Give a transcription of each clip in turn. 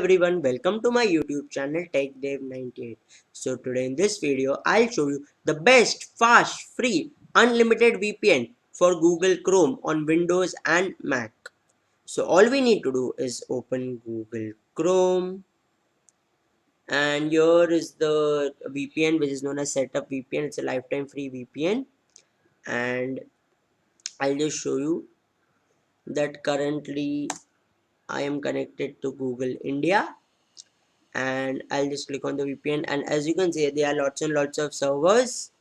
everyone, welcome to my YouTube channel techdev98. So today in this video, I'll show you the best, fast, free, unlimited VPN for Google Chrome on Windows and Mac. So all we need to do is open Google Chrome, and here is the VPN which is known as Setup VPN. It's a lifetime free VPN, and I'll just show you that currently I am connected to Google India, and I'll just click on the VPN, and as you can see there are lots and lots of servers.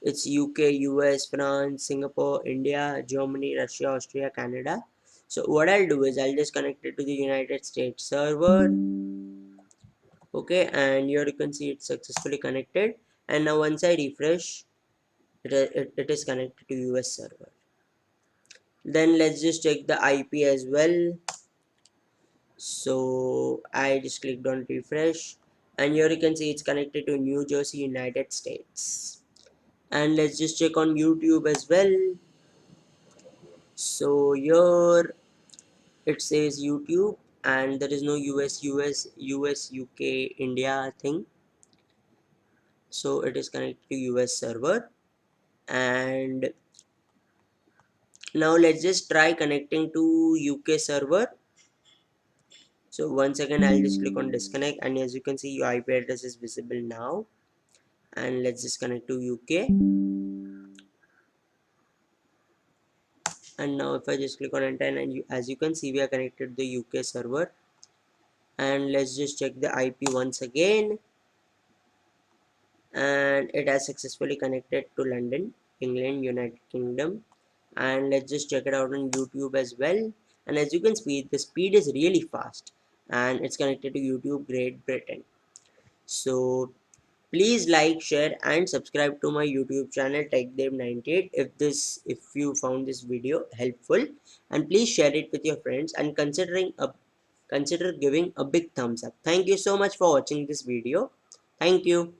It's UK, US, France, Singapore, India, Germany, Russia, Austria, Canada. So what I'll do is I'll just connect it to the United States server. Okay, and here you can see it's successfully connected, and now once I refresh it is connected to US server. Then let's just check the IP as well. So I just clicked on refresh, and here you can see it's connected to New Jersey, United States. And let's just check on YouTube as well. So here it says YouTube, and there is no US UK India thing, so it is connected to US server. And now let's just try connecting to UK server. So once again I'll just click on disconnect, and as you can see your IP address is visible now. And let's just connect to UK, and now if I just click on enter, and as you can see we are connected to the UK server. And let's just check the IP once again, and it has successfully connected to London, England, United Kingdom. And let's just check it out on YouTube as well. And as you can see the speed is really fast, and it's connected to YouTube Great Britain. So please like, share and subscribe to my YouTube channel techdev98 if you found this video helpful, and please share it with your friends, and consider giving a big thumbs up. Thank you so much for watching this video. Thank you.